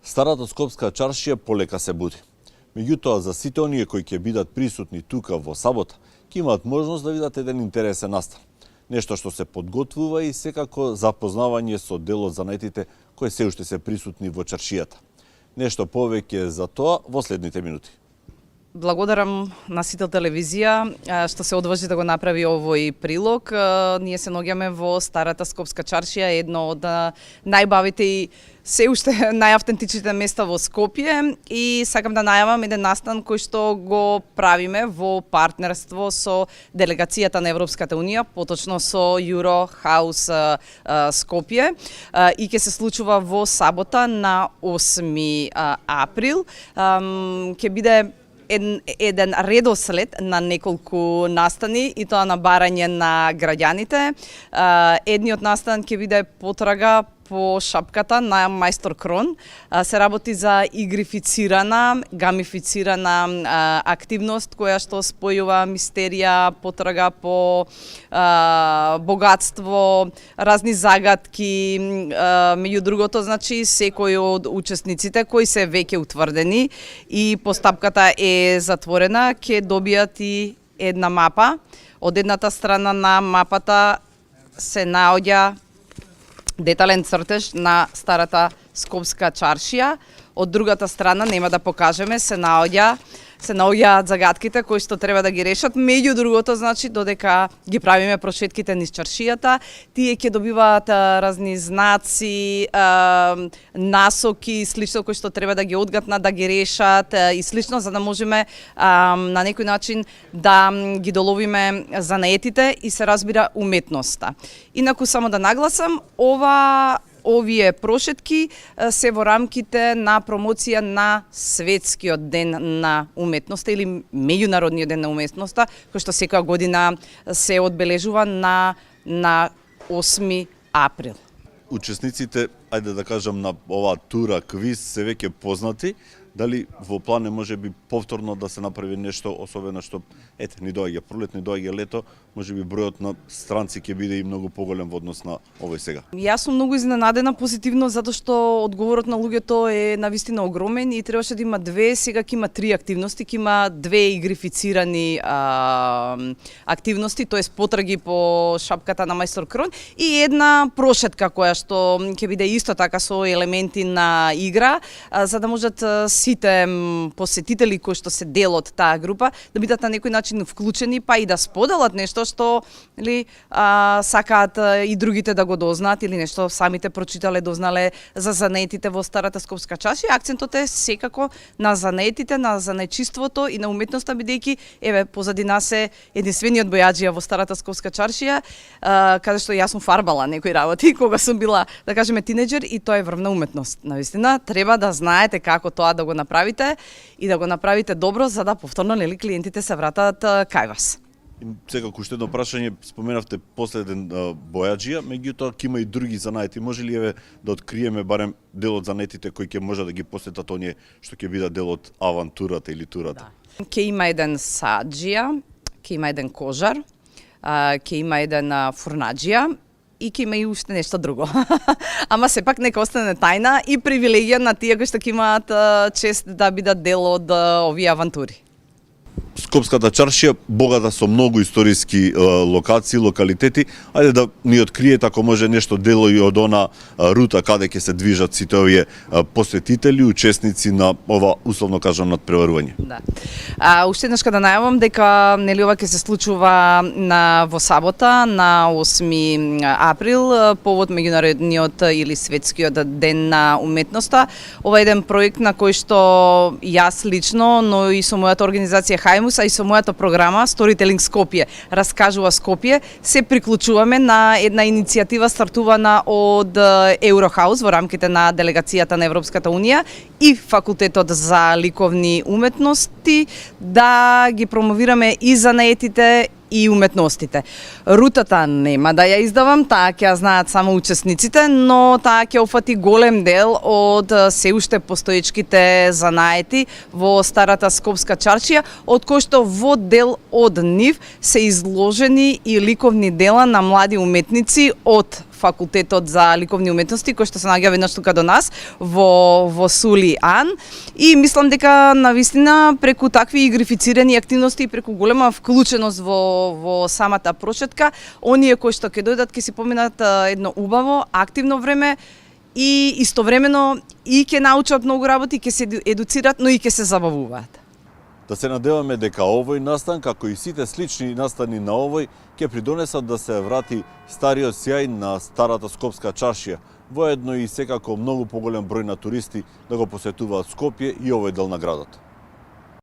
Старата Скопска чаршија полека се буди. Меѓутоа, за сите оние кои ќе бидат присутни тука во сабота, ќе имаат можност да видат еден интересен настан. Нешто што се подготвува и секако запознавање со дел од занаетите кои се уште се присутни во чаршијата. Нешто повеќе за тоа во следните минути. Благодарам на Сител телевизија што се одважи да го направи овој прилог. Ние се наоѓаме во Старата Скопска чаршија, едно од најбавите и се уште најавтентичните места во Скопје, и сакам да најавам еден настан кој што го правиме во партнерство со делегацијата на Европската унија, поточно со Euro House Скопје, и ќе се случува во сабота на 8 април. Ќе биде еден редослед на неколку настани, и тоа на барање на граѓаните. Едниот настан ќе биде потрага по шапката на Мајстор Крон. Се работи за игрифицирана, гамифицирана активност која што спојува мистерија, потрага по богатство, разни загадки. Меѓу другото, значи, секој од учесниците кои се веќе утврдени и постапката е затворена, ќе добијат и една мапа. Од едната страна на мапата се наоѓа детален цртеж на Старата Скопска чаршија. Од другата страна, нема да покажеме, се наоѓаат загадките кои што треба да ги решат. Меѓу другото, значи, додека ги правиме прошетките низ чаршијата, тие ќе добиваат разни знаци, насоки и слично кои што треба да ги одгатнат, да ги решат и слично, за да можеме на некој начин да ги доловиме занаетите и се разбира уметноста. Инаку само да нагласам, овие прошетки се во рамките на промоција на Светскиот ден на уметноста или Меѓународниот ден на уметноста, кој што секоја година се одбележува на 8 април. Учесниците, ајде да кажам, на оваа тура квиз се веќе познати. Дали во план е можеби повторно да се направи нешто, особено што ни доаѓа пролет, ни доаѓа лето, можеби бројот на странци ќе биде и многу поголем во однос на овој сега? Јас сум многу изненадена позитивно, затоа што одговорот на луѓето е навистина огромен и требаше да има две, сега ќе има 3 активности, ќе има 2 игрифицирани активности, тоест потраги по шапката на Мајстор Крон, и една прошетка која што ќе биде исто така со елементи на игра, за да можат сите посетители кои што се дел од таа група да бидат на некој начин вклучени, па и да споделат нешто што сакаат и другите да го дознаат, или нешто самите прочитале, дознале за занаетите во Старата Скопска чаршија. Акцентот е секако на занаетите, на занаетчиството и на уметноста, бидејќи позади нас е единствениот бојаджија во Старата Скопска чаршија, каде што јас сум фарбала некои работи кога сум била, да кажеме, тинеџер, и тоа е врвна уметност. Навистина треба да знаете како тоа да го направите и да го направите добро, за да повторно клиентите се вратат кај вас. Секако уште едно прашање, споменавте последен бојаджија, меѓутоа ќе има и други занаети. Може ли да откриеме барем дел од занаетите кои ќе може да ги посетат оние што ќе бидат дел од авантурата или турата? Ќе има еден саџија, ќе има еден кожар, ќе има еден фурнаџија, и ќе има и уште нешто друго. Ама сепак нека остане тајна и привилегија на тие кои што ќе имаат чест да бидат дел од овие авантури. Скопската чаршија богата со многу историски локации, локалитети. Ајде да ни откриете, ако може, нешто дело и од она рута каде ќе се движат сите овие посетители, учесници на ова, условно кажам, надпреварување. Да. Уште еднаш да најавам дека ова ќе се случува во сабота на 8 април, повод Меѓународниот или Светскиот ден на уметноста. Ова е еден проект на кој што јас лично, но и со мојата организација Хајмус, а и со мојата програма Storytelling Скопје, раскажува Скопје, се приклучуваме на една иницијатива стартувана од Euro House во рамките на делегацијата на Европската унија и Факултетот за ликовни уметности, да ги промовираме и занаетите и уметностите. Рутата нема да ја издавам, таа ќе ја знаат само учесниците, но таа ќе офати голем дел од се уште постоечките занаети во Старата Скопска чаршија, од кој што во дел од нив се изложени и ликовни дела на млади уметници од факултетот за ликовни уметности кој што се наоѓа веднаш тука до нас во Сули Ан, и мислам дека навистина преку такви игрифицирани активности и преку голема вклученост во самата прошетка, оние кои што ќе дојдат ќе си поминат едно убаво активно време и истовремено и ќе научат многу работи, ќе се едуцират, но и ќе се забавуваат. Да се надеваме дека овој настан, како и сите слични настани на овој, ќе придонесат да се врати стариот сјај на старата Скопска чаршија, воедно и секако многу поголем број на туристи да го посетуваат Скопје и овој дел на градот.